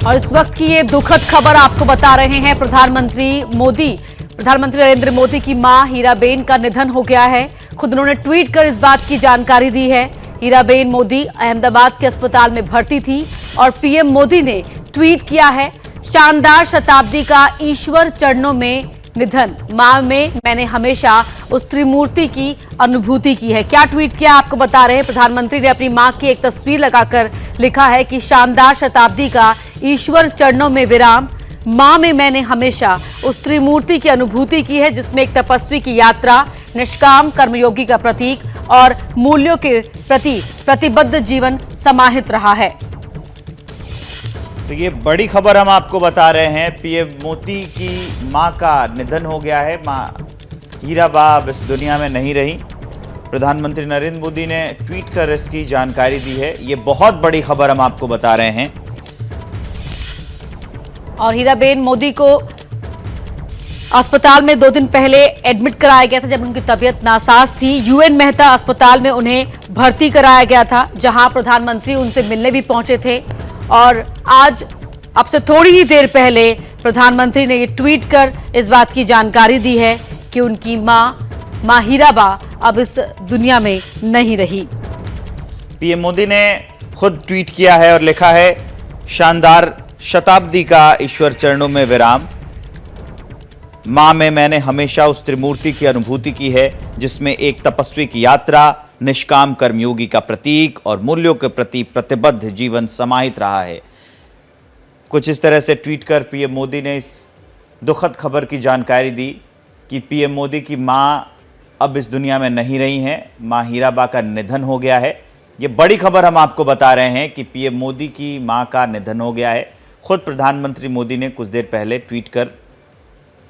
और इस वक्त की ये दुखद खबर आपको बता रहे हैं। प्रधानमंत्री नरेंद्र मोदी की मां हीराबेन का निधन हो गया है। खुद उन्होंने ट्वीट कर इस बात की जानकारी दी है। हीराबेन मोदी अहमदाबाद के अस्पताल में भर्ती थी और पीएम मोदी ने ट्वीट किया है, शानदार शताब्दी का ईश्वर चरणों में निधन, मां में मैंने हमेशा उस त्रिमूर्ति की अनुभूति की है। क्या ट्वीट किया आपको बता रहे हैं। प्रधानमंत्री ने अपनी मां की एक तस्वीर लगाकर लिखा है कि शानदार शताब्दी का ईश्वर चरणों में विराम, मां में मैंने हमेशा उस त्रिमूर्ति की अनुभूति की है, जिसमें एक तपस्वी की यात्रा, निष्काम कर्मयोगी का प्रतीक और मूल्यों के प्रति प्रतिबद्ध जीवन समाहित रहा है। तो ये बड़ी खबर हम आपको बता रहे हैं। पीएम मोदी की मां का निधन हो गया है। मां हीराबा अब इस दुनिया में नहीं रही। प्रधानमंत्री नरेंद्र मोदी ने ट्वीट कर इसकी जानकारी दी है। ये बहुत बड़ी खबर हम आपको बता रहे हैं। और हीराबेन मोदी को अस्पताल में 2 दिन पहले एडमिट कराया गया था, जब उनकी तबीयत नासाज थी। यूएन मेहता अस्पताल में उन्हें भर्ती कराया गया था, जहां प्रधानमंत्री उनसे मिलने भी पहुंचे थे। और आज अब से थोड़ी ही देर पहले प्रधानमंत्री ने ये ट्वीट कर इस बात की जानकारी दी है कि उनकी मां हीराबा अब इस दुनिया में नहीं रही। पीएम मोदी ने खुद ट्वीट किया है और लिखा है, शानदार शताब्दी का ईश्वर चरणों में विराम, मां में मैंने हमेशा उस त्रिमूर्ति की अनुभूति की है, जिसमें एक तपस्वी की यात्रा, निष्काम कर्मयोगी का प्रतीक और मूल्यों के प्रति प्रतिबद्ध जीवन समाहित रहा है। कुछ इस तरह से ट्वीट कर पीएम मोदी ने इस दुखद खबर की जानकारी दी कि पीएम मोदी की मां अब इस दुनिया में नहीं रही हैं। मां हीराबा का निधन हो गया है। ये बड़ी खबर हम आपको बता रहे हैं कि पीएम मोदी की मां का निधन हो गया है। खुद प्रधानमंत्री मोदी ने कुछ देर पहले ट्वीट कर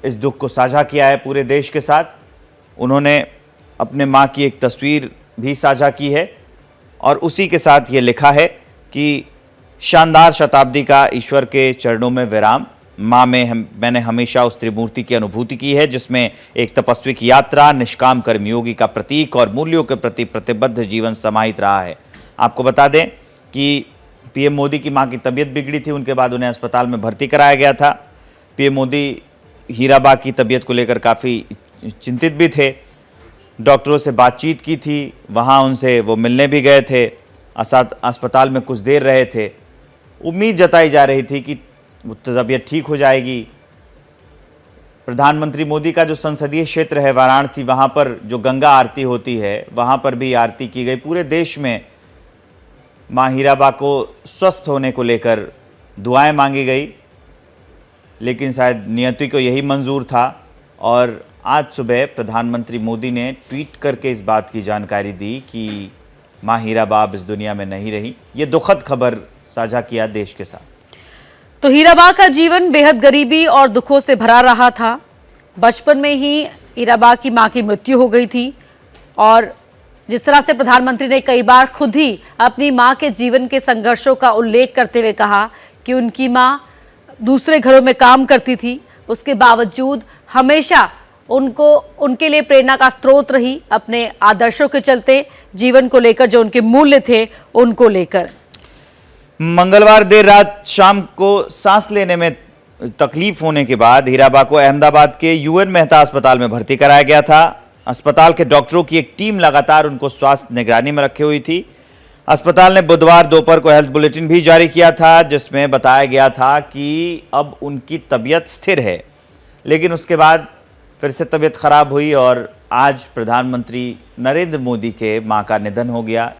इस दुख को साझा किया है पूरे देश के साथ। उन्होंने अपने मां की एक तस्वीर भी साझा की है और उसी के साथ ये लिखा है कि शानदार शताब्दी का ईश्वर के चरणों में विराम, मां में मैंने हमेशा उस त्रिमूर्ति की अनुभूति की है, जिसमें एक तपस्वी की यात्रा, निष्काम कर्मयोगी का प्रतीक और मूल्यों के प्रति प्रतिबद्ध जीवन समाहित रहा है। आपको बता दें कि पीएम मोदी की मां की तबीयत बिगड़ी थी, उनके बाद उन्हें अस्पताल में भर्ती कराया गया था। पीएम मोदी हीराबा की तबीयत को लेकर काफ़ी चिंतित भी थे। डॉक्टरों से बातचीत की थी, वहाँ उनसे वो मिलने भी गए थे, अस्पताल में कुछ देर रहे थे। उम्मीद जताई जा रही थी कि तबीयत ठीक हो जाएगी। प्रधानमंत्री मोदी का जो संसदीय क्षेत्र है वाराणसी, वहाँ पर जो गंगा आरती होती है, वहाँ पर भी आरती की गई। पूरे देश में मां हीराबा को स्वस्थ होने को लेकर दुआएं मांगी गई, लेकिन शायद नियति को यही मंजूर था। और आज सुबह प्रधानमंत्री मोदी ने ट्वीट करके इस बात की जानकारी दी कि मां हीराबा अब इस दुनिया में नहीं रही। ये दुखद खबर साझा किया देश के साथ। तो हीराबा का जीवन बेहद गरीबी और दुखों से भरा रहा था। बचपन में ही हीराबा की मां की मृत्यु हो गई थी और जिस तरह से प्रधानमंत्री ने कई बार खुद ही अपनी मां के जीवन के संघर्षों का उल्लेख करते हुए कहा कि उनकी मां दूसरे घरों में काम करती थी, उसके बावजूद हमेशा उनके लिए प्रेरणा का स्रोत रही, अपने आदर्शों के चलते, जीवन को लेकर जो उनके मूल्य थे उनको लेकर। मंगलवार देर रात शाम को सांस लेने में तकलीफ होने के बाद हीराबा को अहमदाबाद के यूएन मेहता अस्पताल में भर्ती कराया गया था। अस्पताल के डॉक्टरों की एक टीम लगातार उनको स्वास्थ्य निगरानी में रखी हुई थी। अस्पताल ने बुधवार दोपहर को हेल्थ बुलेटिन भी जारी किया था, जिसमें बताया गया था कि अब उनकी तबीयत स्थिर है। लेकिन उसके बाद फिर से तबीयत खराब हुई और आज प्रधानमंत्री नरेंद्र मोदी के मां का निधन हो गया।